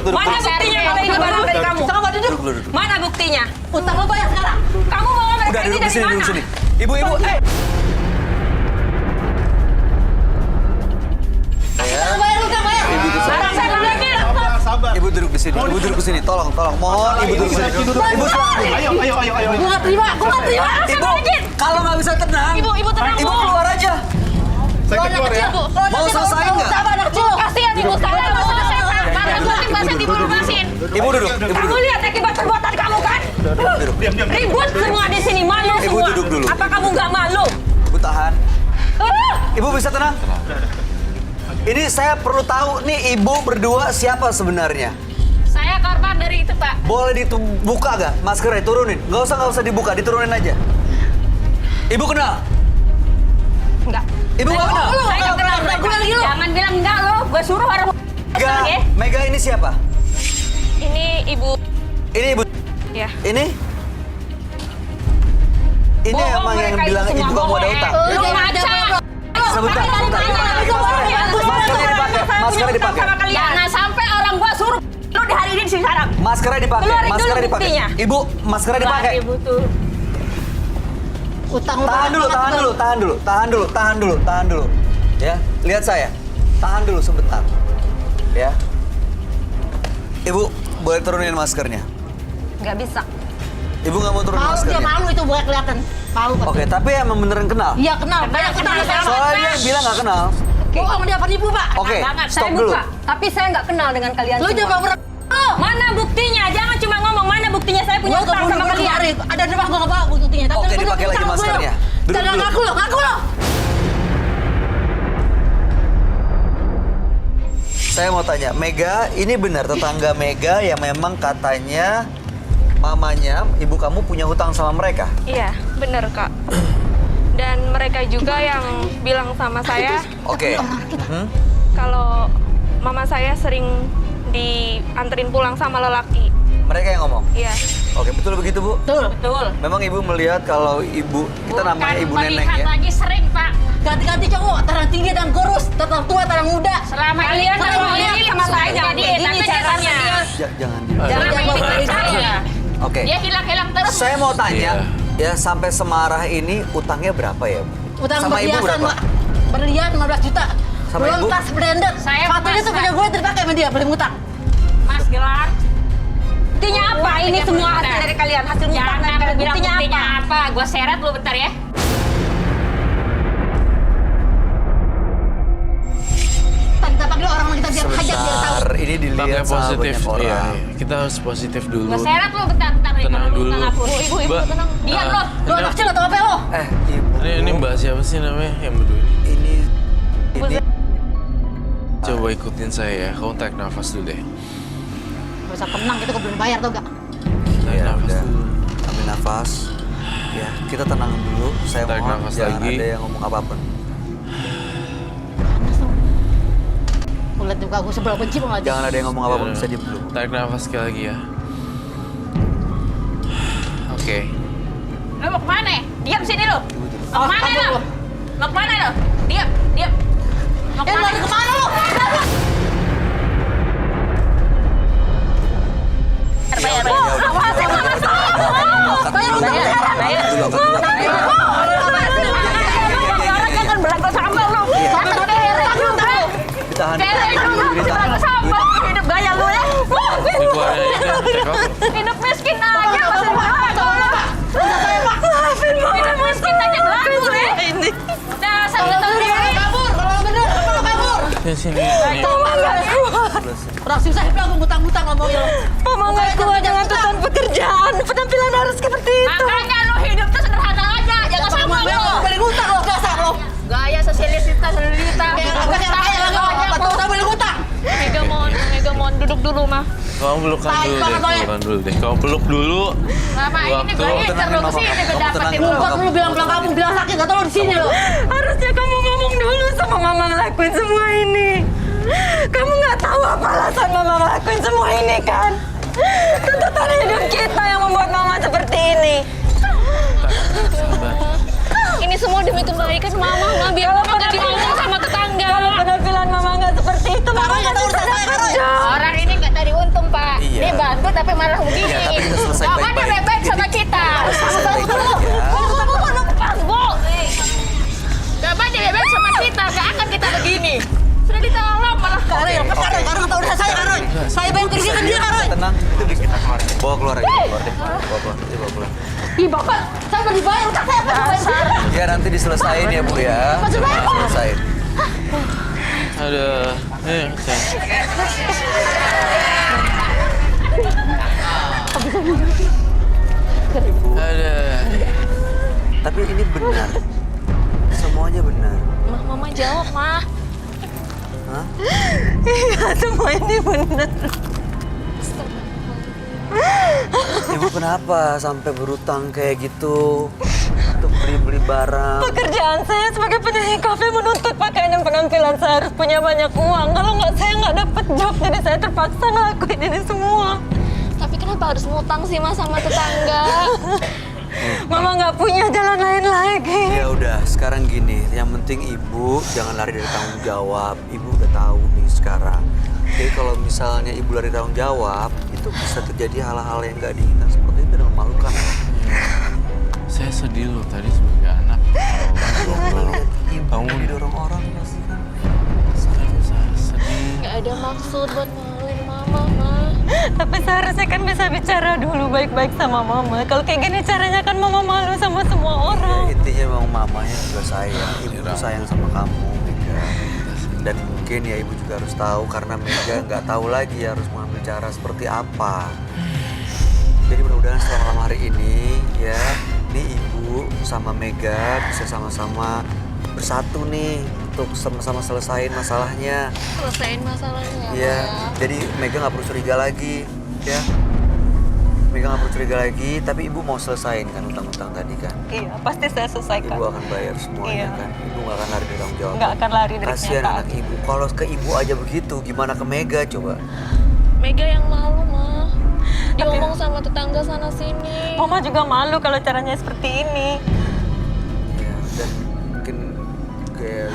Mana buktinya kalau ini barang dari kamu? Coba duduk. Mana buktinya? Utang lo bayar sekarang. Kamu bawa mereka Udah ini duduk dari sini, mana? duduk sini. Ibu-ibu, Utang bayar, utang bayar. Sekarang saya lagi. Ibu duduk di sini. Ibu duduk di sini. Tolong. Mohon ibu duduk di sini. Ibu silakan. Ayo. Gue nggak terima. Ibu, kalau nggak bisa tenang, Ibu tenang, ibu Bu. keluar aja. Saya keluar ya. Mau selesai nggak? Sama anak kecil. Kasihan ibu saya mau selesai. Mana gunting bahasa ibu lupasin. Ibu duduk. Kamu lihat akibat perbuatan kamu kan? Diam. Ribut semua di sini, malu Ibu semua. duduk dulu. Apa kamu nggak malu? Ibu tahan. Ah! Ibu bisa tenang? Ini saya perlu tahu nih ibu berdua siapa sebenarnya? Saya korban dari itu, Pak. Boleh dibuka gak? Maskernya turunin. Nggak usah dibuka, diturunin aja. Ibu kenal? Enggak. Ibu nggak kenal? Saya nggak kenal mereka. Jangan bilang enggak lo. Gue suruh orang. Mega ini siapa? Ini ibu. Ini ibu. Ya. Ini? Ini Bohong emang yang mereka bilang itu ibu semua, kamu ada bohong. utang. Lu ngaca. Sebentar. Maskernya dipakai. Jangan sampai orang gua suruh lu di hari ini sekarang. Maskernya dipakai. Keluarin dulu Maskernya dipakai. buktinya. Ibu, maskernya dipakai. Ibu tuh. Utang lo Tahan dulu. Ya, lihat saya. Tahan dulu sebentar. Ya. Ibu, boleh turunin maskernya. Nggak bisa. Ibu nggak mau turunin Malu dia, maskernya. malu itu bukan kelihatan. Malu kan. Oke, tapi emang beneran kenal. Iya kenal. Banyak kenal saya. Soalnya dia bilang nggak kenal. Bohong dia penipu, Pak. Oke, Banget. stop Saya dulu. buka. Tapi saya nggak kenal dengan kalian Lu semua. jangan pernah. Mana buktinya? Jangan cuma ngomong. Mana buktinya? Saya punya Gua utang sama kalian. Ada di rumah gua nggak bawa buktinya. Tapi Oke, lu dipakai lagi utang gua. maskernya. Duduk Jangan dulu. ngaku lo. Saya mau tanya, Mega, ini benar tetangga Mega yang memang katanya mamanya, ibu kamu punya hutang sama mereka? Iya, bener Kak. Dan mereka juga yang bilang sama saya Oke. kalau mama saya sering dianterin pulang sama lelaki. Mereka yang ngomong? Iya. Oke, betul begitu, Bu? Betul. Memang ibu melihat kalau ibu, kita namanya ibu neneng ya? lagi sering, Pak. Ganti-ganti cowok, tarang tinggi dan kurus, tarang tua, tarang muda. Selama kalian ini sama saya jangan kayak gini caranya. Jangan. Jangan Jangan main bawa saya. Oke. Dia hilang-hilang terus. Saya mau tanya, ya sampai semarah ini utangnya berapa ya, Bu? Utang Sama ibu perhiasan, berapa? Pak. Berlian 15 juta. Sama Belum ibu? tas branded. Saya Sepatunya tuh emas, punya gue terpakai sama dia, beli utang. Mas gelar. Buktinya apa? Ini semua hasil dari kalian. Hasil utang dari kalian. Buktinya apa? Gue seret lu bentar ya. Kita panggil orang kita biar hajar biar tahu. Sebentar, ini Makanya dilihat sama positif, banyak iya. orang. Kita harus positif dulu. Gue seret lu bentar nih. Tenang kalau lu dulu. utang aku. Ibu Mbak, tenang. Diam lo. Lu anak kecil atau apa lo? Ibu. Ini mbak siapa sih namanya yang berdua ini? Ini Coba ikutin saya ya. Kamu tarik nafas dulu deh. Gak usah tenang, kita belum bayar tau gak? Tarik Ya nafas udah, dulu. ambil nafas. Ya, kita tenang dulu. Saya Tarik mohon nafas jangan lagi. ada yang ngomong apapun. Gue liat juga gue sebelah benci banget. Jangan ada yang ngomong apapun, Ya, bisa diem dulu. Tarik nafas sekali lagi ya. Oke. Lu mau kemana? Diam sini lu. Mau Oh, kemana kabur lu? lu. Mau kemana lu? Diam. Mau kemana? Lari kemana lo? Bayar. Ya udah. Awas, Bayar utang sekarang. Bayar. Dulu, kan dulu. Orang jangan berlaku sambal lu. Ditahan. Ditahan. Sambal hidup gaya lu ya. Dikeluarin aja deh, take over. Hidup miskin aja masih berlaku. Maafin mau hidup miskin aja berlaku deh. Ini. Dasar lu tahu diri. Kabur, kalau bener, kalau kabur. Sini, sini. Orang susah hidup aku ngutang-ngutang ngomongnya. Mama nggak kuat dengan tuntutan pekerjaan. Penampilan harus seperti itu. Makanya lu hidup tuh sederhana aja. Jangan sama lu. Beli ngutang lo, dasar lo. Gaya sosialisita selita. Kayak apa kaya lagi lo, apa tuh tak beli ngutang. Megamon, duduk dulu mah. Kamu pelukan Tai dulu deh, banget lo ya. pelukan dulu deh. Kamu peluk dulu. Mama ini Waktu. gue incer Tenangin lu mama. kesini gue Kamu dapetin tenangin lu. mama. Buat lu bilang kamu bilang sakit, gak tau lo di sini lo. Harusnya kamu ngomong dulu sama mama ngelakuin semua ini. Kamu nggak tahu apa alasan mama ngelakuin semua ini kan? Tuntutan hidup kita yang membuat mama seperti ini. Sabar. Ini semua demi kebaikan mama, Ma. Biar mama gak diomong sama tetangga. Kalau penampilan mama nggak seperti itu, mama nggak tahu urusan saya kerja. Orang ini nggak tadi untung marah begini. Ya, tapi kita selesai Gak ada baik-baik. baik-baik sama Jadi, kita. selesai baik-baik ya. Kamu lepas, Bu. Gak ada baik-baik sama kita. Gak akan kita begini. Sudah ditolong malah. Karoy, lepas Karoy. Karoy nggak tahu urusan saya Karoy. Saya bayar kerjaan dia Karoy. Tenang, itu bisa kita keluar. Bawa keluar aja, bawa keluar deh. Bawa keluar, bawa keluar. Ih, Bapak, saya mau dibayar. Utang saya apa dibayar? Ya nanti diselesain ya Bu ya. Diselesain. Ada. Sayang. Ada. Tapi ini benar. Semuanya benar. Mama jawab, Ma. Hah? Iya, semua ini benar. Ibu kenapa sampai berutang kayak gitu? Untuk beli-beli barang. Pekerjaan saya sebagai penyanyi kafe menuntut pakaian dan penampilan saya harus punya banyak uang. Kalau nggak, saya nggak dapat job, jadi saya terpaksa ngelakuin ini semua. Tapi kenapa harus ngutang sih, Mas, sama tetangga? Mama nggak punya jalan lain lagi. Ya udah, sekarang gini. Yang penting ibu jangan lari dari tanggung jawab. Ibu udah tahu nih sekarang. Jadi kalau misalnya ibu lari tanggung jawab, itu bisa terjadi hal-hal yang nggak diinginkan seperti itu dan memalukan. Saya sedih loh tadi sebagai anak. Ibu Kamu didorong orang pasti kan. saya sedih. Gak ada maksud buat maluin Mama, Ma. Tapi seharusnya kan bisa bicara dulu baik-baik sama Mama. Kalau kayak gini caranya kan Mama malu sama semua orang. Ya, intinya memang mamanya juga sayang. Ibu tuh sayang sama kamu, Mega. Dan mungkin ya ibu juga harus tahu karena Mega nggak tahu lagi harus mengambil cara seperti apa. Jadi mudah-mudahan setelah malam hari ini ya, nih ibu sama Mega bisa sama-sama bersatu nih untuk sama-sama selesain masalahnya. Selesain masalahnya, Iya, Ma. jadi Mega nggak perlu curiga lagi, ya. Mega nggak perlu curiga lagi, tapi ibu mau selesain kan utang-utang tadi kan. Iya, pasti saya selesaikan. Ibu akan bayar semuanya Iya. kan. Ibu nggak akan lari dari tanggung jawab. Nggak akan lari dari Kasihan kenyataan. anak ibu. Kalau ke ibu aja begitu, gimana ke Mega coba? Mega yang malu, Ma. Dia ngomong sama tetangga sana-sini. Mama juga malu kalau caranya seperti ini. Ya, dan mungkin kayak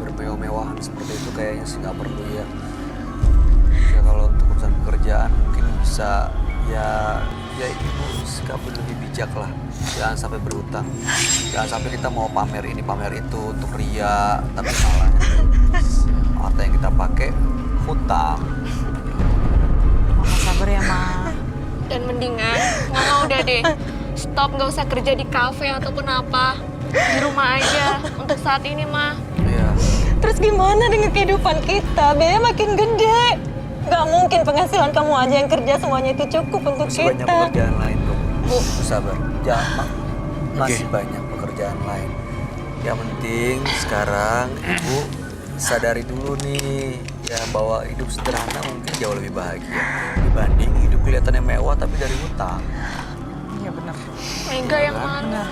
bermewah-mewahan seperti itu kayaknya sih nggak perlu ya. Ya kalau untuk urusan pekerjaan mungkin bisa ya ibu sikapnya lebih bijak lah. Jangan sampai berhutang. Jangan sampai kita mau pamer ini pamer itu untuk ria, tapi malah harta yang kita pakai hutang. Mama sabar ya, Ma. Dan mendingan Mama udah deh stop, nggak usah kerja di kafe ataupun apa. Di rumah aja untuk saat ini, Ma. Iya. Terus gimana dengan kehidupan kita? Biaya makin gede. Nggak mungkin penghasilan kamu aja yang kerja semuanya itu cukup untuk Masih banyak kita. pekerjaan lain kok. Bu, sabar. Jangan, masih Oke. banyak pekerjaan lain. Yang penting sekarang ibu sadari dulu nih ya bahwa hidup sederhana mungkin jauh lebih bahagia dibanding hidup kelihatannya mewah tapi dari hutang. Iya benar. Mega yang malu.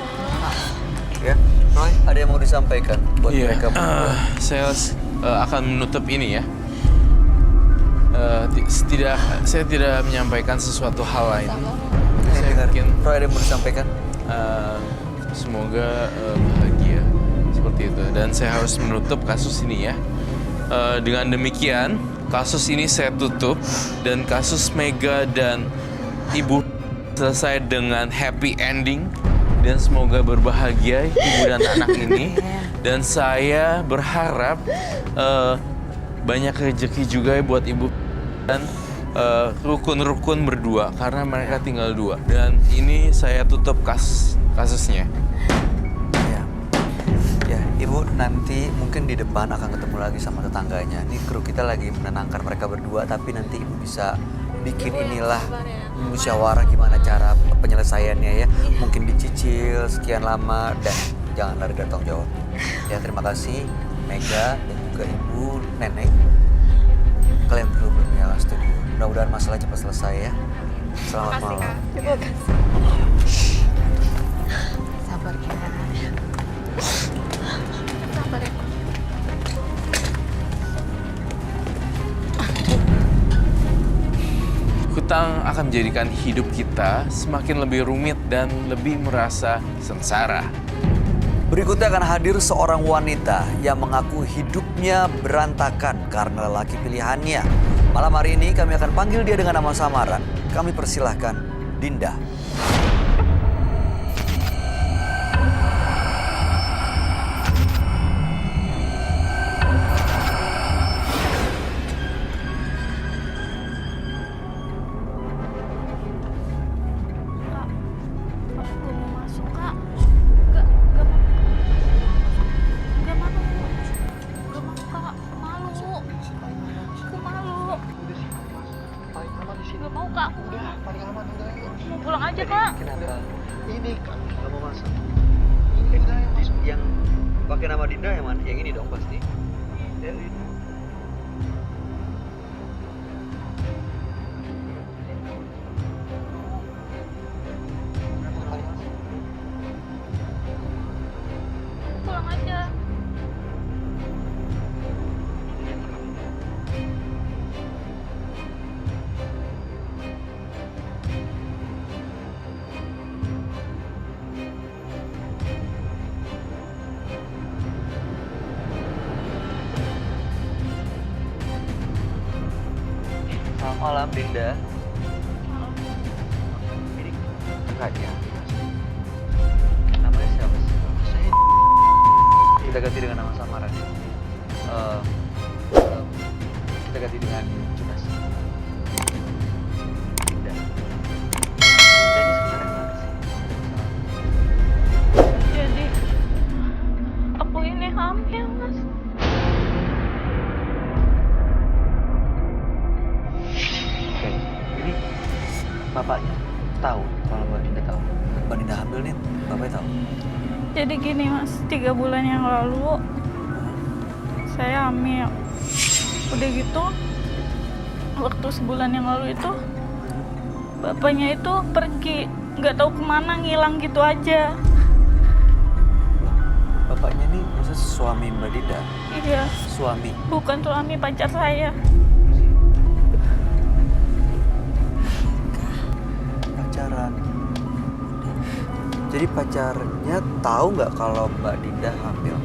Ya, Roy, ada yang mau disampaikan buat Iya, mereka berdua? saya akan menutup ini ya. Saya tidak menyampaikan sesuatu hal lain. Saya dengar. yakin. Roy, ada yang mau disampaikan? Semoga bahagia seperti itu. Dan saya harus menutup kasus ini ya. Dengan demikian, kasus ini saya tutup dan kasus Mega dan Ibu selesai dengan happy ending dan semoga berbahagia ibu dan anak ini. Dan saya berharap banyak rezeki juga buat ibu dan rukun-rukun berdua karena mereka tinggal dua. Dan ini saya tutup kasusnya. Ya, ibu nanti mungkin di depan akan ketemu lagi sama tetangganya. Ini kru kita lagi menenangkan mereka berdua, tapi nanti ibu bisa bikin inilah musyawarah gimana cara penyelesaiannya ya. Mungkin dicicil sekian lama dan jangan lari dari tanggung jawab. Ya, terima kasih Mega dan juga ibu, nenek. Kalian perlu berniaga studio. Mudah-mudahan masalah cepat selesai ya. Selamat malam. Terima kasih. Sabar ya. Sabar ya. Hutang akan menjadikan hidup kita semakin lebih rumit dan lebih merasa sengsara. Berikutnya akan hadir seorang wanita yang mengaku hidupnya berantakan karena lelaki pilihannya. Malam hari ini kami akan panggil dia dengan nama samaran. Kami persilahkan Dinda. Aku mau masuk, Kak. Gak mau, Kak. Malu. Aku malu. Gak mau, Kak. Aku mau pulang aja, Kak. Kenapa? Ini kan. Gak mau masuk? Dinda yang masuk. Yang pakai nama Dinda yang mana? Yang ini dong pasti. Pulang aja. Selamat malam Dinda. Ini kakaknya. Namanya siapa sih? Saya Kita ganti dengan nama samaran. Kita ganti dengan Junas. Dinda. Dinda ini sebenarnya mana sih? Jadi, aku ini hamil, Mas. Oke, ini bapaknya tahu kalau Mbak Dinda tahu. Mbak Dinda hamil nih, bapaknya tahu. Jadi gini Mas, 3 bulan yang lalu saya hamil. Udah gitu, waktu sebulan yang lalu itu bapaknya itu pergi, nggak tahu kemana, ngilang gitu aja. Bapaknya nih maksudnya suami Mbak Dinda? Iya, Suami? bukan suami, pacar saya. Pacaran. Jadi pacarnya tahu nggak kalau Mbak Dinda hamil?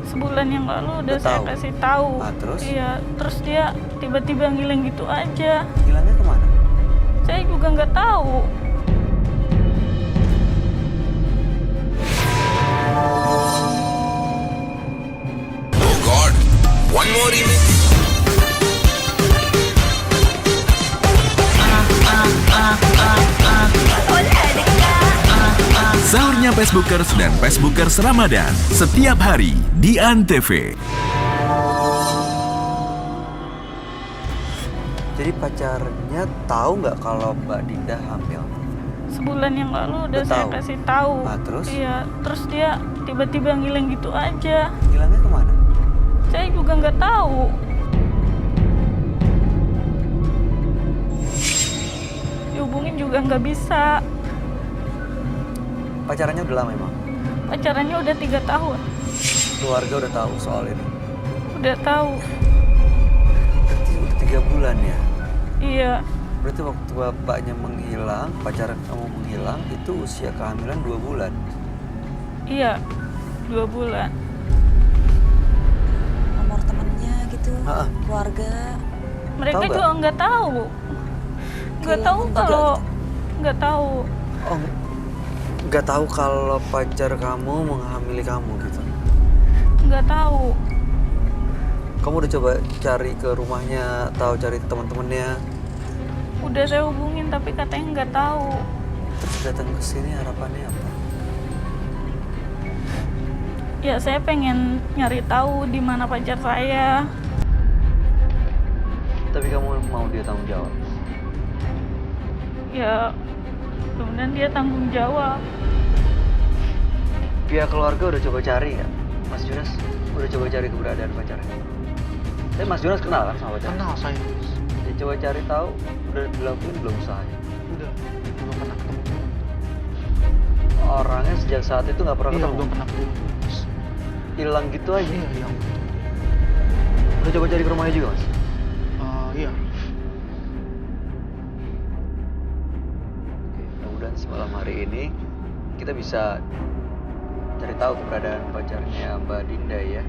Sebulan yang lalu udah Udah saya tahu? kasih tahu. Ah, terus? Iya, terus dia tiba-tiba ngilang gitu aja. Hilangnya kemana? Saya juga nggak tahu. God, one more remix. Sahurnya Facebookers dan Facebookers Ramadan setiap hari di ANTV. Jadi pacarnya tahu nggak kalau Mbak Dinda hamil? Sebulan yang lalu udah Udah saya tahu? kasih tahu. Ah, terus? Iya, terus dia tiba-tiba ngilang gitu aja. Hilangnya kemana? Saya juga nggak tahu. Dihubungin juga nggak bisa. Pacarannya udah lama emang? Pacarannya udah 3 tahun. Keluarga udah tahu soal ini? Udah tahu. Berarti udah 3 bulan ya? Iya, Berarti waktu bapaknya menghilang, pacaran kamu menghilang, itu usia kehamilan 2 bulan? iya. 2 bulan. Nomor temennya gitu, Ha-ha. keluarga. Mereka Tahu nggak? juga nggak tahu. Nggak tahu Kehilangan juga kalau gitu. nggak tahu. Oh, nggak tahu kalau pacar kamu menghamili kamu gitu? Nggak tahu. Kamu udah coba cari ke rumahnya atau cari ke teman-temannya? Udah saya hubungin tapi katanya nggak tahu. Terus datang ke sini harapannya apa? Ya saya pengen nyari tahu di mana pacar saya. Tapi kamu mau dia tanggung jawab? Ya kemudian dia tanggung jawab. Pihak keluarga udah coba cari nggak? Mas Junas udah coba cari keberadaan pacarnya? Tapi Mas Junas kenal kan sama pacarnya? Kenal saya. Ya, coba cari tahu, udah dilakuin belum usahanya? Udah, belum pernah ketemu. Orangnya sejak saat itu nggak pernah Iya, ketemu? belum pernah ketemu. Hilang gitu aja? Iya, hilang. Udah coba cari ke rumahnya juga Mas? Iya. Oke, mudah-mudahan semalam hari ini kita bisa cari tahu keberadaan pacarnya Mbak Dinda ya.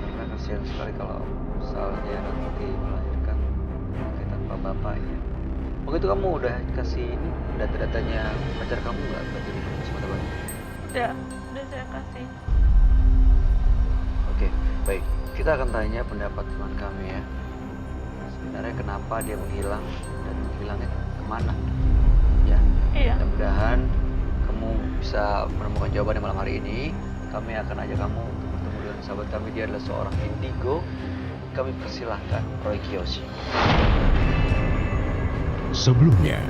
Karena kasihan sekali kalau misalnya nanti melahirkan bapaknya. Waktu itu kamu udah kasih ini data-datanya pacar kamu nggak buat jadi pengurus Mata Batu? Udah saya kasih. Oke, baik. Kita akan tanya pendapat teman kami ya. Sebenarnya kenapa dia menghilang dan menghilangnya kemana? Ya, Iya. mudah-mudahan kamu bisa menemukan jawabannya malam hari ini. Kami akan ajak kamu untuk bertemu dengan sahabat kami. Dia adalah seorang indigo. Kami persilahkan Roy Kiyoshi. Sebelumnya,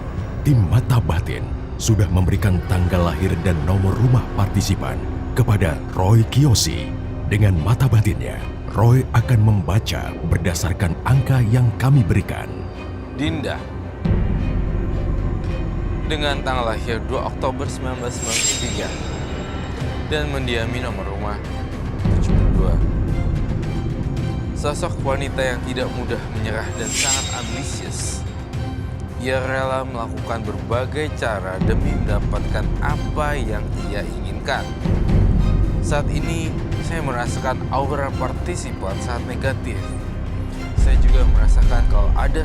tim Mata Batin sudah memberikan tanggal lahir dan nomor rumah partisipan kepada Roy Kiyoshi. Dengan mata batinnya, Roy akan membaca berdasarkan angka yang kami berikan. Dinda dengan tanggal lahir 2 Oktober 1993 dan mendiami nomor rumah 72. Sosok wanita yang tidak mudah menyerah dan sangat ambisius. Ia rela melakukan berbagai cara demi mendapatkan apa yang ia inginkan. Saat ini, saya merasakan aura partisipan sangat negatif. Saya juga merasakan kalau ada